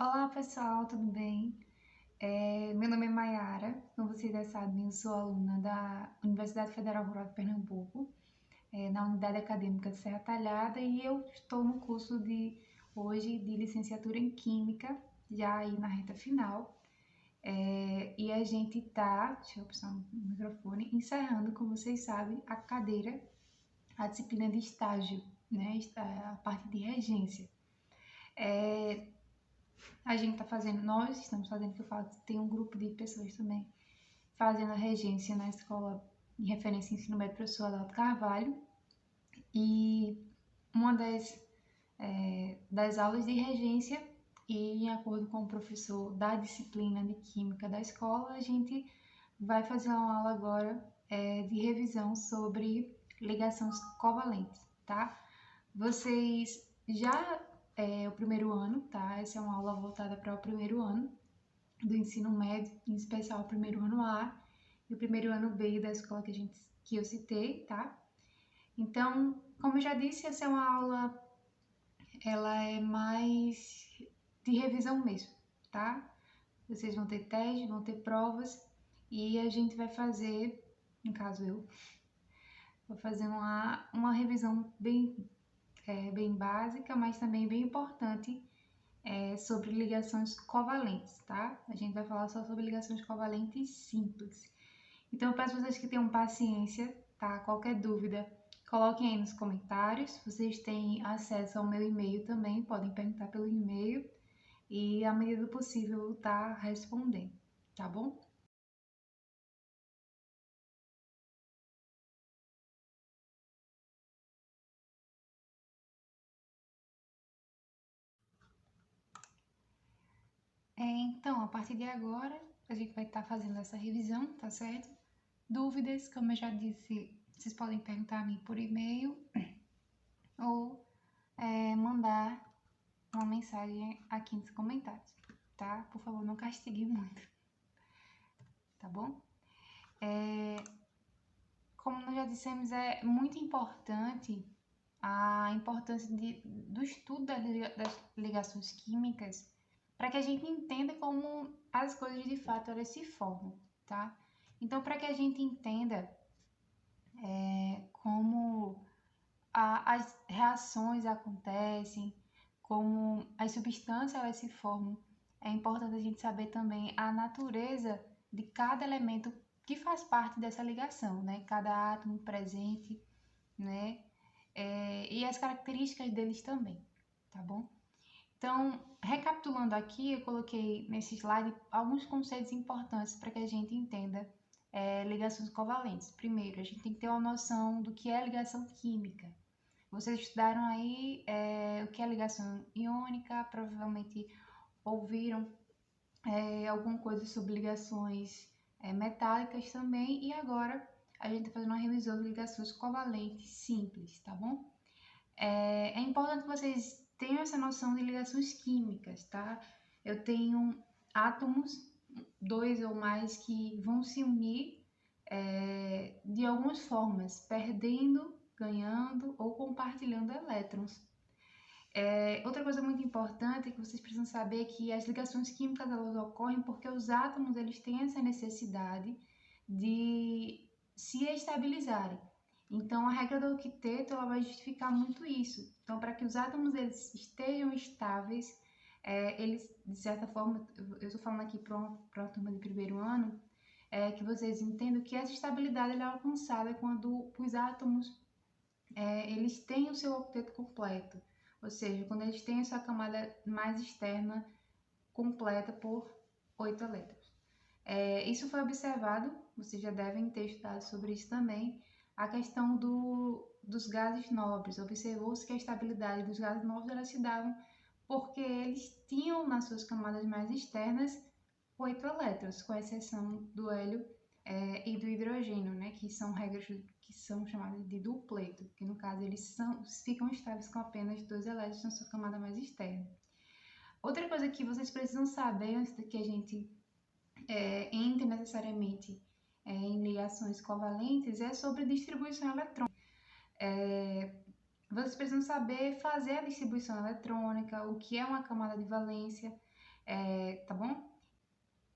Olá pessoal, tudo bem? Meu nome é Maiara, como vocês já sabem, eu sou aluna da Universidade Federal Rural de Pernambuco, na unidade acadêmica de Serra Talhada, e eu estou no curso de hoje de licenciatura em Química, já aí na reta final. E a gente está, deixa eu puxar o microfone, encerrando, como vocês sabem, a cadeira, a disciplina de estágio, né? A parte de regência. A gente está fazendo, nós estamos fazendo, que eu falo, tem um grupo de pessoas também fazendo a regência na escola de referência ensino médio professor Adalto Carvalho, e uma das aulas de regência, e em acordo com o professor da disciplina de química da escola, a gente vai fazer uma aula agora de revisão sobre ligações covalentes, tá? Vocês já o primeiro ano, tá? Essa é uma aula voltada para o primeiro ano do ensino médio, em especial o primeiro ano A e o primeiro ano B da escola que eu citei, tá? Então, como eu já disse, essa é uma aula, ela é mais de revisão mesmo, tá? Vocês vão ter testes, vão ter provas e a gente vai fazer, no caso eu, vou fazer uma revisão bem básica, mas também bem importante sobre ligações covalentes, tá? A gente vai falar só sobre ligações covalentes simples. Então, eu peço a vocês que tenham paciência, tá? Qualquer dúvida, coloquem aí nos comentários. Vocês têm acesso ao meu e-mail também, podem perguntar pelo e-mail e, à medida do possível, eu tá respondendo, tá bom? Então, a partir de agora, a gente vai estar fazendo essa revisão, tá certo? Dúvidas, como eu já disse, vocês podem perguntar a mim por e-mail ou mandar uma mensagem aqui nos comentários, tá? Por favor, não castigue muito, tá bom? Como nós já dissemos, é muito importante a importância do estudo das ligações químicas para que a gente entenda como as coisas de fato elas se formam, tá? Então, para que a gente entenda como as reações acontecem, como as substâncias elas se formam, é importante a gente saber também a natureza de cada elemento que faz parte dessa ligação, né? Cada átomo presente, né? E as características deles também, tá bom? Então, recapitulando aqui, eu coloquei nesse slide alguns conceitos importantes para que a gente entenda ligações covalentes. Primeiro, a gente tem que ter uma noção do que é ligação química. Vocês estudaram aí o que é ligação iônica, provavelmente ouviram alguma coisa sobre ligações metálicas também, e agora a gente está fazendo uma revisão de ligações covalentes simples, tá bom? É importante que vocês tenham essa noção de ligações químicas, tá? Eu tenho átomos, dois ou mais, que vão se unir de algumas formas, perdendo, ganhando ou compartilhando elétrons. Outra coisa muito importante é que vocês precisam saber que as ligações químicas elas ocorrem porque os átomos eles têm essa necessidade de se estabilizarem. Então, a regra do octeto ela vai justificar muito isso. Então, para que os átomos eles estejam estáveis, eles, de certa forma, eu estou falando aqui para uma turma de primeiro ano, que vocês entendam que essa estabilidade ela é alcançada quando os átomos eles têm o seu octeto completo, ou seja, quando eles têm a sua camada mais externa completa por 8 elétrons. Isso foi observado, vocês já devem ter estudado sobre isso também, a questão dos gases nobres. Observou-se que a estabilidade dos gases nobres elas se davam porque eles tinham nas suas camadas mais externas 8 elétrons, com exceção do hélio e do hidrogênio, né, que são regras que são chamadas de dupleto, que no caso eles ficam estáveis com apenas 2 elétrons na sua camada mais externa. Outra coisa que vocês precisam saber antes de que a gente entre necessariamente em ligações covalentes é sobre distribuição eletrônica. Vocês precisam saber fazer a distribuição eletrônica, o que é uma camada de valência, tá bom?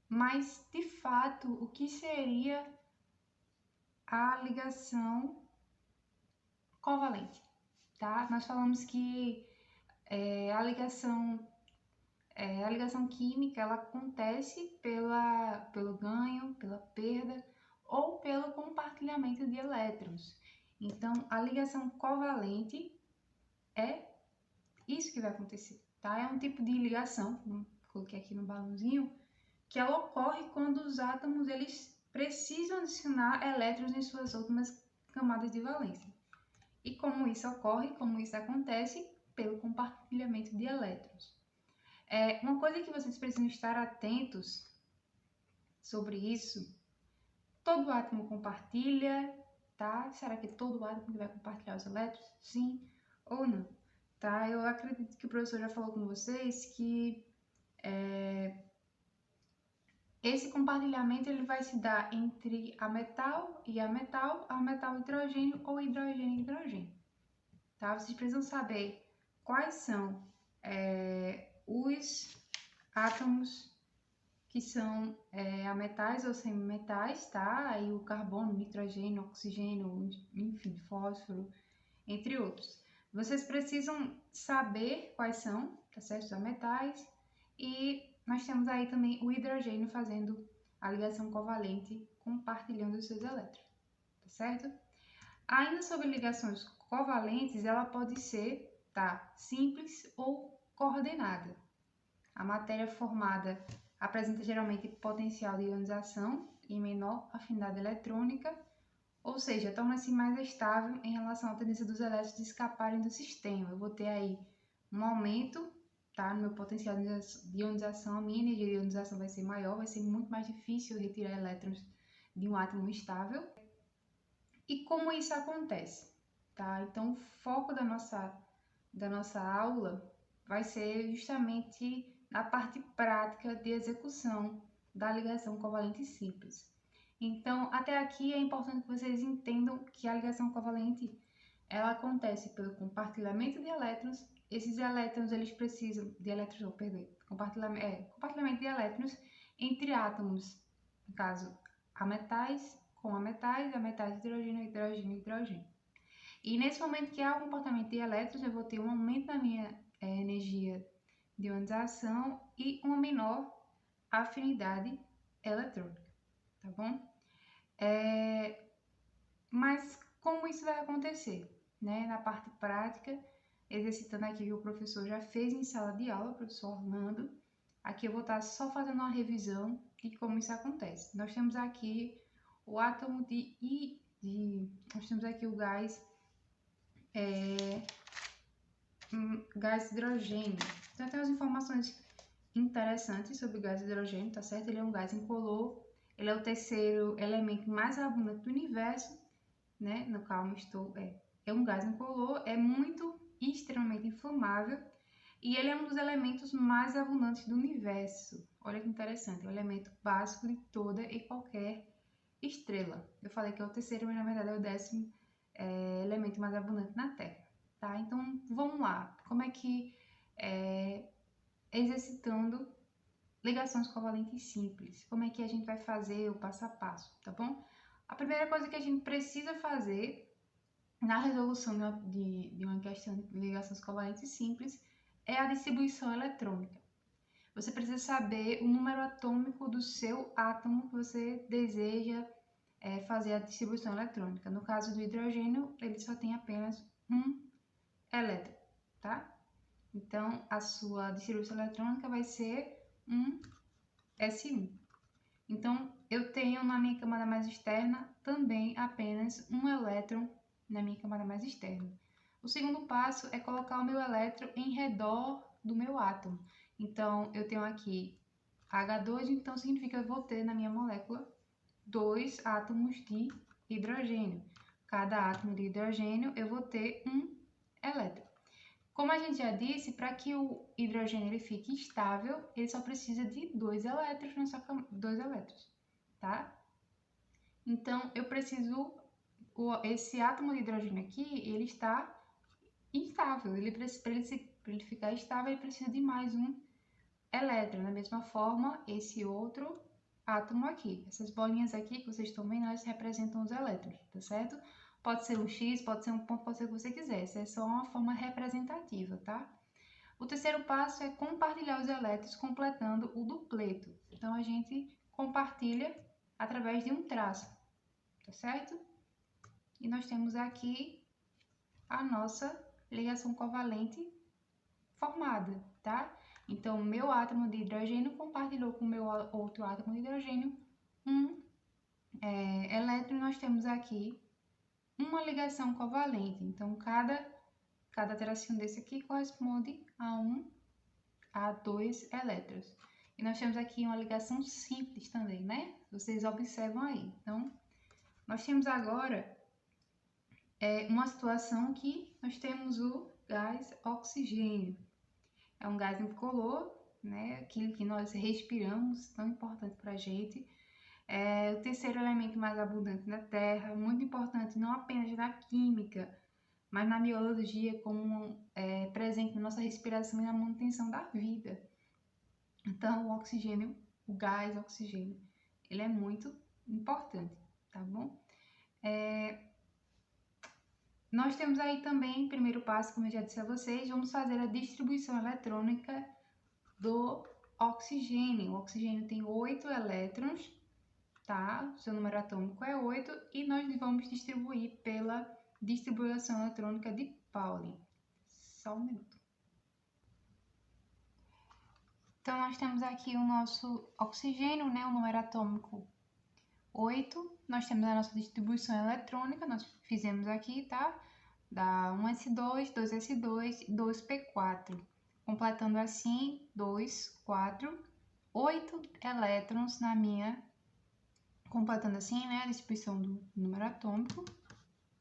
Mas, de fato, o que seria a ligação covalente, tá? Nós falamos que a ligação química, ela acontece pelo ganho, pela perda ou pelo compartilhamento de elétrons. Então, a ligação covalente é isso que vai acontecer, tá? É um tipo de ligação, como coloquei aqui no balãozinho, que ela ocorre quando os átomos eles precisam adicionar elétrons em suas últimas camadas de valência. E como isso ocorre, como isso acontece? Pelo compartilhamento de elétrons. Uma coisa que vocês precisam estar atentos sobre isso, todo átomo compartilha, tá? Será que todo átomo vai compartilhar os elétrons? Sim ou não? Tá? Eu acredito que o professor já falou com vocês que esse compartilhamento ele vai se dar entre a metal e a metal hidrogênio ou hidrogênio e hidrogênio. Tá? Vocês precisam saber quais são os átomos que são ametais ou semimetais, tá? Aí o carbono, nitrogênio, oxigênio, enfim, fósforo, entre outros. Vocês precisam saber quais são, tá certo? Os ametais. E nós temos aí também o hidrogênio fazendo a ligação covalente, compartilhando os seus elétrons, tá certo? Ainda sobre ligações covalentes, ela pode ser, tá, simples ou coordenada. A matéria formada apresenta geralmente potencial de ionização e menor afinidade eletrônica, ou seja, torna-se mais estável em relação à tendência dos elétrons de escaparem do sistema. Eu vou ter aí um aumento, tá, no meu potencial de ionização, a minha energia de ionização vai ser maior, vai ser muito mais difícil retirar elétrons de um átomo estável. E como isso acontece? Tá? Então, o foco da nossa aula vai ser justamente na parte prática de execução da ligação covalente simples. Então, até aqui é importante que vocês entendam que a ligação covalente ela acontece pelo compartilhamento de elétrons. Esses elétrons eles precisam de elétrons, compartilhamento de elétrons entre átomos, no caso, ametais com ametais, hidrogênio, hidrogênio, hidrogênio. E nesse momento que há o comportamento de elétrons, eu vou ter um aumento na minha energia de ionização e uma menor afinidade eletrônica, tá bom? Mas como isso vai acontecer? Né? Na parte prática, exercitando aqui que o professor já fez em sala de aula, o professor Orlando, aqui eu vou estar só fazendo uma revisão de como isso acontece. Nós temos aqui o átomo nós temos aqui o gás hidrogênio. Então tem umas informações interessantes sobre o gás hidrogênio, tá certo? Ele é um gás incolor, ele é o terceiro elemento mais abundante do universo, né? No qual é um gás incolor, é muito extremamente inflamável e ele é um dos elementos mais abundantes do universo. Olha que interessante, é o elemento básico de toda e qualquer estrela. Eu falei que é o terceiro, mas na verdade é o 10º elemento mais abundante na Terra, tá? Então, vamos lá. Como é que exercitando ligações covalentes simples, como é que a gente vai fazer o passo a passo, tá bom? A primeira coisa que a gente precisa fazer na resolução de uma questão de ligações covalentes simples é a distribuição eletrônica. Você precisa saber o número atômico do seu átomo que você deseja fazer a distribuição eletrônica. No caso do hidrogênio, ele só tem apenas um elétron, tá? Então, a sua distribuição eletrônica vai ser um S1. Então, eu tenho na minha camada mais externa também apenas um elétron na minha camada mais externa. O segundo passo é colocar o meu elétron em redor do meu átomo. Então, eu tenho aqui H2, então significa que eu vou ter na minha molécula 2 átomos de hidrogênio. Cada átomo de hidrogênio eu vou ter um elétron. Como a gente já disse, para que o hidrogênio ele fique estável, ele só precisa de 2 elétrons, tá? Então, eu preciso, esse átomo de hidrogênio aqui, ele está instável. Para ele ficar estável, ele precisa de mais um elétron. Da mesma forma, esse outro átomo aqui. Essas bolinhas aqui que vocês estão vendo, elas representam os elétrons, tá certo? Pode ser um X, pode ser um ponto, pode ser o que você quiser. Essa é só uma forma representativa, tá? O terceiro passo é compartilhar os elétrons completando o dupleto. Então, a gente compartilha através de um traço, tá certo? E nós temos aqui a nossa ligação covalente formada, tá? Então, o meu átomo de hidrogênio compartilhou com o meu outro átomo de hidrogênio elétron. Nós temos aqui uma ligação covalente. Então, cada tracinho desse aqui corresponde a dois elétrons. E nós temos aqui uma ligação simples também, né? Vocês observam aí. Então, nós temos agora uma situação que nós temos o gás oxigênio. É um gás incolor, né? Aquilo que nós respiramos, tão importante para a gente. É o terceiro elemento mais abundante na Terra, muito importante não apenas na química, mas na biologia, como presente na nossa respiração e na manutenção da vida. Então, o oxigênio, o gás oxigênio, ele é muito importante, tá bom? Nós temos aí também, primeiro passo, como eu já disse a vocês, vamos fazer a distribuição eletrônica do oxigênio. O oxigênio tem 8 elétrons, tá? O seu número atômico é 8 e nós vamos distribuir pela distribuição eletrônica de Pauli. Só um minuto. Então, nós temos aqui o nosso oxigênio, né? O número atômico 8. Nós temos a nossa distribuição eletrônica, nós fizemos aqui, tá? Dá 1s2, 2s2 e 2p4. Completando assim, 2, 4, 8 elétrons na minha... Completando assim, né? A distribuição do número atômico.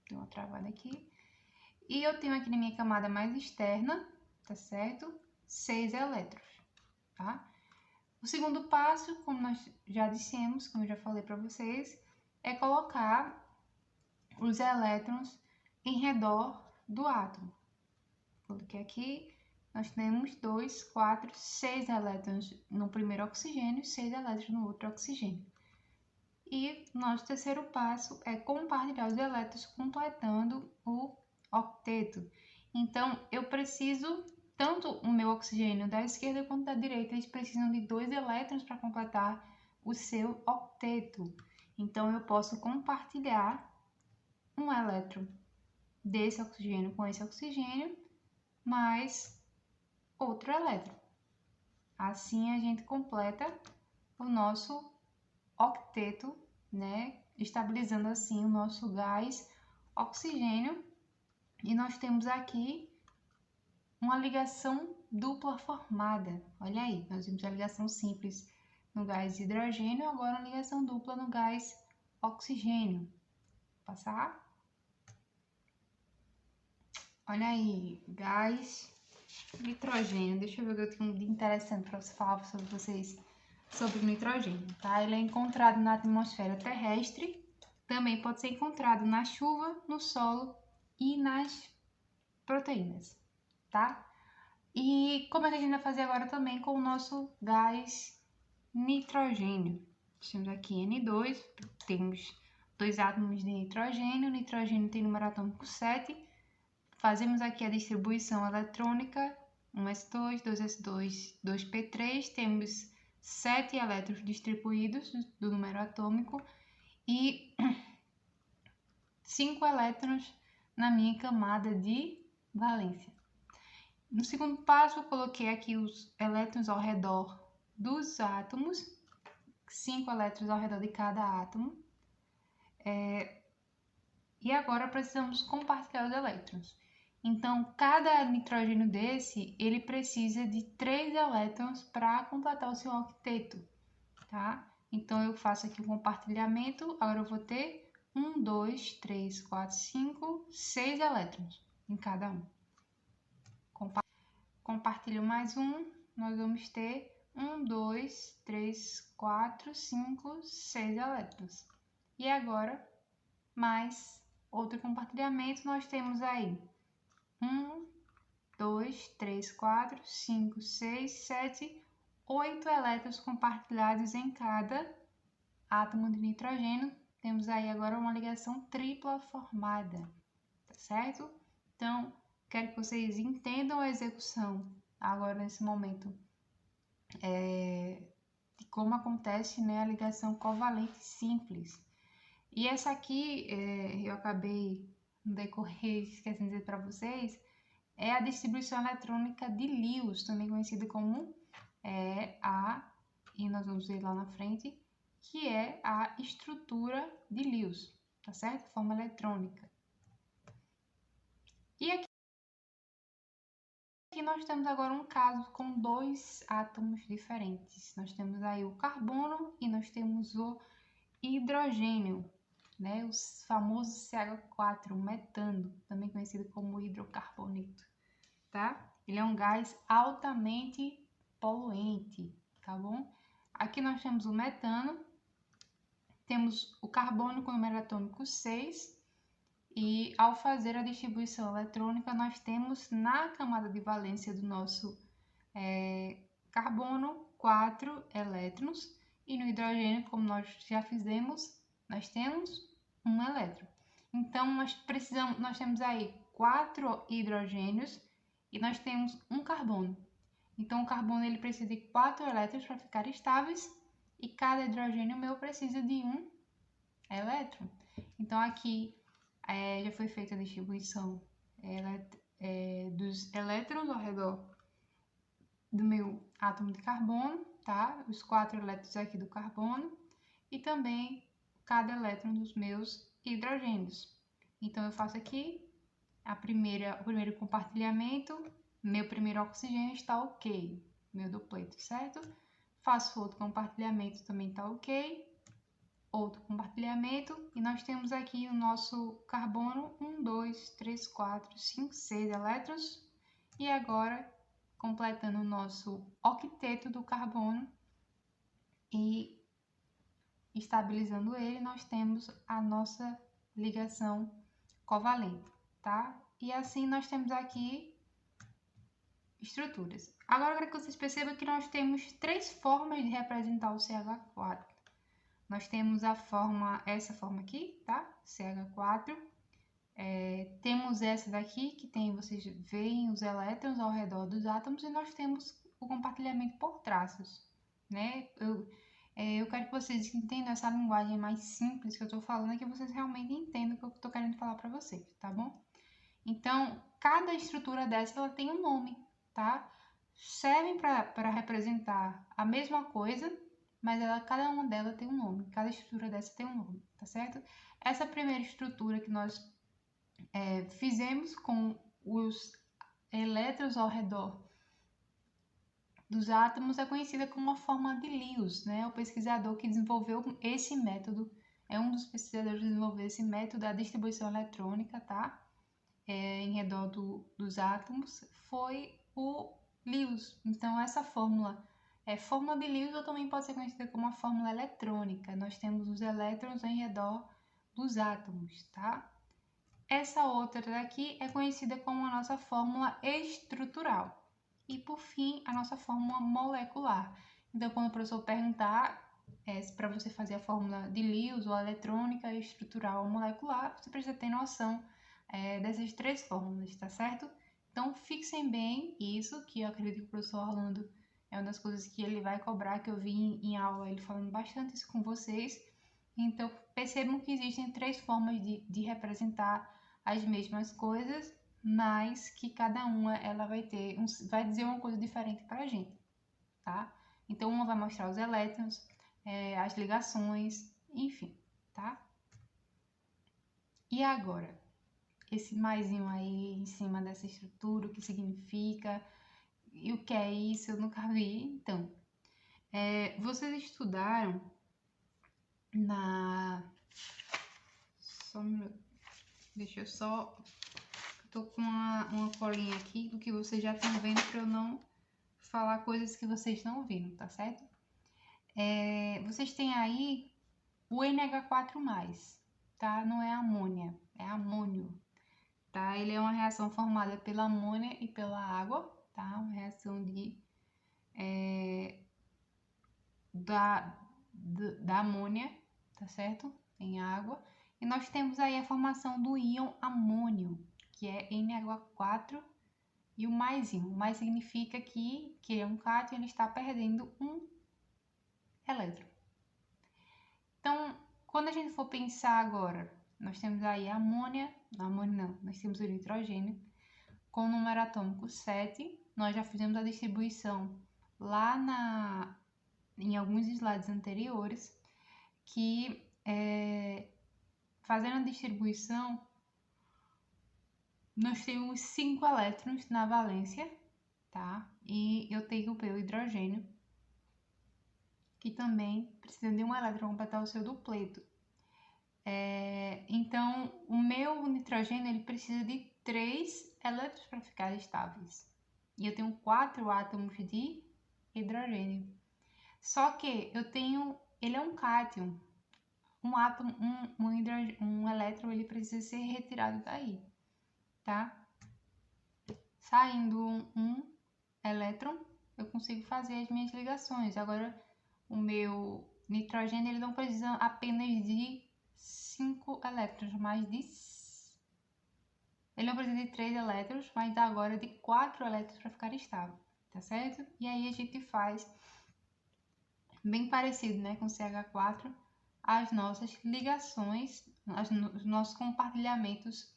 Deu uma travada aqui. E eu tenho aqui na minha camada mais externa, tá certo? 6 elétrons, tá? O segundo passo, como nós já dissemos, como eu já falei para vocês, é colocar os elétrons em redor do átomo. Coloquei aqui, nós temos 2, 4, 6 elétrons no primeiro oxigênio e 6 elétrons no outro oxigênio. E nosso terceiro passo é compartilhar os elétrons completando o octeto. Então, eu preciso, tanto o meu oxigênio da esquerda quanto da direita, eles precisam de 2 elétrons para completar o seu octeto. Então, eu posso compartilhar um elétron desse oxigênio com esse oxigênio, mais outro elétron. Assim, a gente completa o nosso octeto, né? Estabilizando assim o nosso gás oxigênio. E nós temos aqui uma ligação dupla formada. Olha aí, nós vimos a ligação simples no gás hidrogênio, agora a ligação dupla no gás oxigênio. Vou passar. Olha aí, gás nitrogênio. Deixa eu ver o que eu tenho de interessante para falar sobre vocês sobre o nitrogênio, tá? Ele é encontrado na atmosfera terrestre, também pode ser encontrado na chuva, no solo e nas proteínas, tá? E como é que a gente vai fazer agora também com o nosso gás nitrogênio? Temos aqui N2, temos 2 átomos de nitrogênio, o nitrogênio tem número atômico 7, fazemos aqui a distribuição eletrônica, 1s2, 2s2, 2p3, temos 7 elétrons distribuídos do número atômico e 5 elétrons na minha camada de valência. No segundo passo, eu coloquei aqui os elétrons ao redor dos átomos, 5 elétrons ao redor de cada átomo. E agora precisamos compartilhar os elétrons. Então, cada nitrogênio desse, ele precisa de 3 elétrons para completar o seu octeto, tá? Então, eu faço aqui o compartilhamento, agora eu vou ter 1, 2, 3, 4, 5, 6 elétrons em cada um. Compartilho mais um, nós vamos ter 1, 2, 3, 4, 5, 6 elétrons. E agora, mais outro compartilhamento, nós temos aí 1, 2, 3, 4, 5, 6, 7, 8 elétrons compartilhados em cada átomo de nitrogênio. Temos aí agora uma ligação tripla formada, tá certo? Então, quero que vocês entendam a execução agora nesse momento de como acontece, né, a ligação covalente simples. E essa aqui, eu acabei no decorrer esquecendo de dizer para vocês, é a distribuição eletrônica de Lewis, também conhecida como e nós vamos ver lá na frente, que é a estrutura de Lewis, tá certo? Forma eletrônica. E aqui nós temos agora um caso com dois átomos diferentes. Nós temos aí o carbono e nós temos o hidrogênio, né? O famoso CH4, o metano, também conhecido como hidrocarboneto, tá? Ele é um gás altamente poluente, tá bom? Aqui nós temos o metano, temos o carbono com número atômico 6, e ao fazer a distribuição eletrônica, nós temos na camada de valência do nosso carbono 4 elétrons, e no hidrogênio, como nós já fizemos, nós temos um elétron. Então, nós temos aí 4 hidrogênios e nós temos um carbono. Então, o carbono ele precisa de 4 elétrons para ficar estáveis e cada hidrogênio meu precisa de um elétron. Então, aqui já foi feita a distribuição dos elétrons ao redor do meu átomo de carbono, tá? Os 4 elétrons aqui do carbono e também cada elétron dos meus hidrogênios. Então, eu faço aqui o primeiro compartilhamento, meu primeiro oxigênio está ok, meu dupleto, certo? Faço outro compartilhamento, também está ok, outro compartilhamento, e nós temos aqui o nosso carbono, 1, 2, 3, 4, 5, 6 elétrons, e agora, completando o nosso octeto do carbono e estabilizando ele, nós temos a nossa ligação covalente, tá? E assim nós temos aqui estruturas. Agora eu quero que vocês percebam que nós temos 3 formas de representar o CH4. Nós temos essa forma aqui, tá? CH4. Temos essa daqui, que tem, vocês veem os elétrons ao redor dos átomos, e nós temos o compartilhamento por traços, né? Eu quero que vocês entendam essa linguagem mais simples que eu estou falando, que vocês realmente entendam o que eu estou querendo falar para vocês, tá bom? Então, cada estrutura dessa ela tem um nome, tá? Servem para representar a mesma coisa, mas cada uma delas tem um nome. Cada estrutura dessa tem um nome, tá certo? Essa primeira estrutura que nós fizemos com os elétrons ao redor dos átomos é conhecida como a forma de Lewis, né? O pesquisador que desenvolveu esse método, um dos pesquisadores que desenvolveu esse método da distribuição eletrônica, tá? Em redor dos átomos, foi o Lewis. Então, essa fórmula fórmula de Lewis, ou também pode ser conhecida como a fórmula eletrônica. Nós temos os elétrons em redor dos átomos, tá? Essa outra daqui é conhecida como a nossa fórmula estrutural. E, por fim, a nossa fórmula molecular. Então, quando o professor perguntar para você fazer a fórmula de Lewis, ou a eletrônica, estrutural ou molecular, você precisa ter noção dessas 3 fórmulas, tá certo? Então, fixem bem isso, que eu acredito que o professor Orlando é uma das coisas que ele vai cobrar, que eu vi em aula ele falando bastante isso com vocês. Então, percebam que existem 3 formas de representar as mesmas coisas, mas que cada uma ela vai dizer uma coisa diferente para a gente, tá? Então, uma vai mostrar os elétrons, as ligações, enfim, tá? E agora? Esse maisinho aí em cima dessa estrutura, o que significa e o que é isso, eu nunca vi. Então, vocês estudaram só um minuto. Deixa eu só... Tô com uma colinha aqui do que vocês já estão vendo para eu não falar coisas que vocês não viram, tá certo? Vocês têm aí o NH4+, tá? Não é amônia, é amônio. Tá? Ele é uma reação formada pela amônia e pela água, tá? Uma reação de da amônia, tá certo? Em água. E nós temos aí a formação do íon amônio, que é NH4 e o mais íon. O mais significa que é um cátion, ele está perdendo um elétron. Então, quando a gente for pensar agora, nós temos aí a amônia não, nós temos o nitrogênio com o número atômico 7. Nós já fizemos a distribuição lá em alguns slides anteriores, que fazendo a distribuição, nós temos 5 elétrons na valência, tá? E eu tenho o meu hidrogênio, que também precisa de um elétron para completar o seu dupleto. Então, o meu nitrogênio ele precisa de 3 elétrons para ficar estáveis. E eu tenho 4 átomos de hidrogênio. Só que ele é um cátion. Um átomo, um elétron, ele precisa ser retirado daí, tá? Saindo um elétron, eu consigo fazer as minhas ligações. Agora, o meu nitrogênio, ele não precisa apenas de 5 elétrons, mas ele não precisa de 3 elétrons, mas dá agora de 4 elétrons para ficar estável, tá certo? E aí a gente faz bem parecido, né, com CH4, as nossas ligações, os nossos compartilhamentos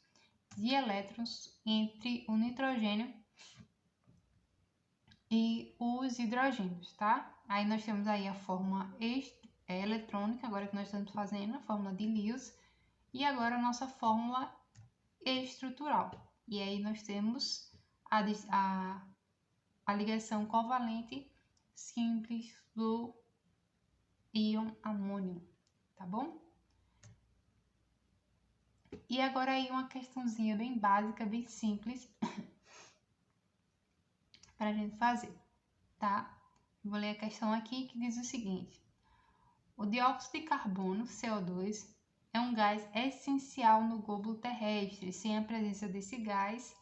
de elétrons entre o nitrogênio e os hidrogênios, tá? Aí nós temos aí a fórmula eletrônica, agora que nós estamos fazendo, a fórmula de Lewis, e agora a nossa fórmula estrutural. E aí nós temos a ligação covalente simples do íon amônio, tá bom? E agora aí uma questãozinha bem básica, bem simples, para a gente fazer, tá? Vou ler a questão aqui que diz o seguinte: o dióxido de carbono, CO2, é um gás essencial no globo terrestre. Sem a presença desse gás,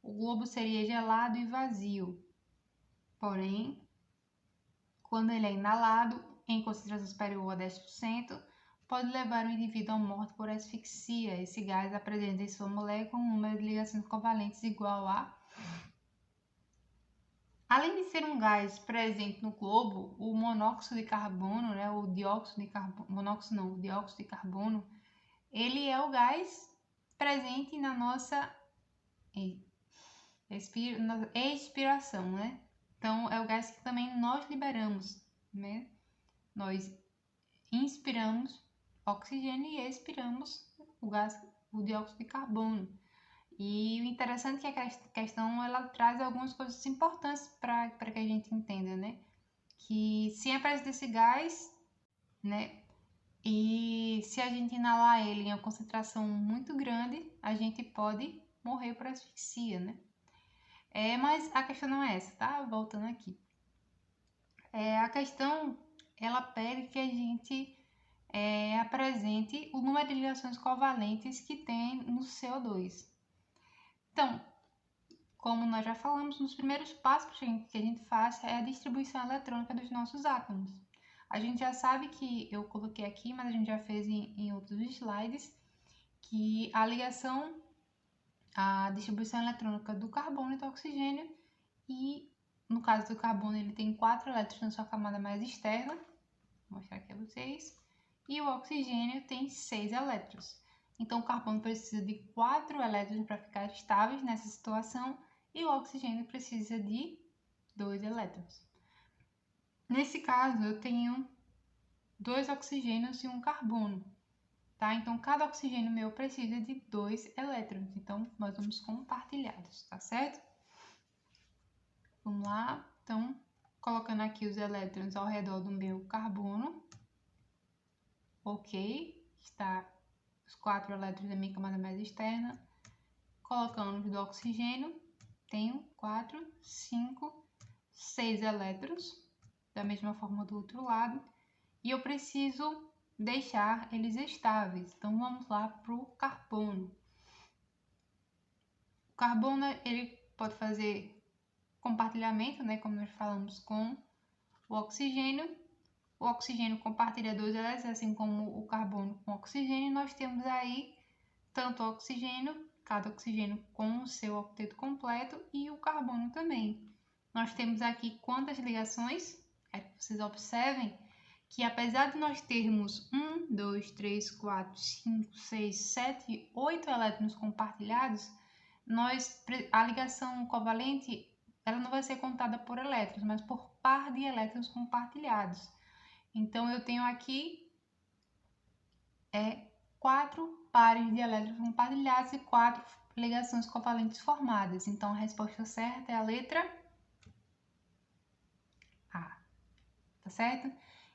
o globo seria gelado e vazio. Porém, quando ele é inalado em concentração superior a 10%, pode levar o indivíduo à morte por asfixia. Esse gás apresenta em sua molécula um número de ligações covalentes igual a... Além de ser um gás presente no globo, o monóxido de carbono, né, o dióxido de carbono, o dióxido de carbono, ele é o gás presente na nossa expiração, né? Então, é o gás que também nós liberamos, né? Nós inspiramos oxigênio e expiramos o dióxido de carbono. E o interessante é que a questão ela traz algumas coisas importantes para que a gente entenda, né? Que sem a presença desse gás, né? E se a gente inalar ele em uma concentração muito grande, a gente pode morrer por asfixia, né? Mas a questão não é essa, tá? Voltando aqui. A questão, ela pede que a gente apresente o número de ligações covalentes que tem no CO2. Então, como nós já falamos, nos primeiros passos que a gente faz é a distribuição eletrônica dos nossos átomos. A gente já sabe que, eu coloquei aqui, mas a gente já fez em outros slides, que a distribuição eletrônica do carbono e do oxigênio, e no caso do carbono ele tem 4 elétrons na sua camada mais externa, vou mostrar aqui a vocês, e o oxigênio tem 6 elétrons. Então o carbono precisa de 4 elétrons para ficar estáveis nessa situação, e o oxigênio precisa de 2 elétrons. Nesse caso, eu tenho 2 oxigênios e um carbono, tá? Então, cada oxigênio meu precisa de 2 elétrons. Então, nós vamos compartilhados, tá certo? Vamos lá. Então, colocando aqui os elétrons ao redor do meu carbono. Ok. Está os 4 elétrons da minha camada mais externa. Colocando os do oxigênio. Tenho 4, 5, 6 elétrons. Da mesma forma do outro lado. E eu preciso deixar eles estáveis. Então, vamos lá para o carbono. O carbono, ele pode fazer compartilhamento, né, como nós falamos com o oxigênio, o oxigênio compartilha 2 elétrons, assim como o carbono com oxigênio. Nós temos aí tanto o oxigênio, cada oxigênio com o seu octeto completo, e o carbono também. Nós temos aqui quantas ligações? É que vocês observem que apesar de nós termos 1, 2, 3, 4, 5, 6, 7, 8 elétrons compartilhados, a ligação covalente ela não vai ser contada por elétrons, mas por par de elétrons compartilhados. Então, eu tenho aqui 4 pares de elétrons compartilhados e 4 ligações covalentes formadas. Então, a resposta certa é a letra A, tá certo?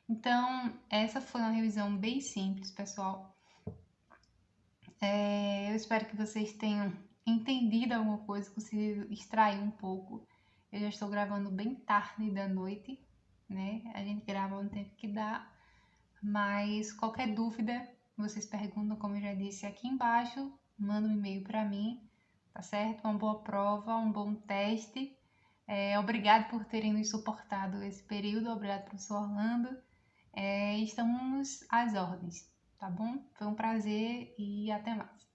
Então, essa foi uma revisão bem simples, pessoal. Eu espero que vocês tenham entendido alguma coisa, conseguido extrair um pouco. Eu já estou gravando bem tarde da noite, né? A gente grava no tempo que dá, mas qualquer dúvida, vocês perguntam, como eu já disse aqui embaixo, manda um e-mail para mim, tá certo? Uma boa prova, um bom teste. Obrigado por terem nos suportado esse período, obrigado, professor Orlando. Estamos às ordens, tá bom? Foi um prazer e até mais.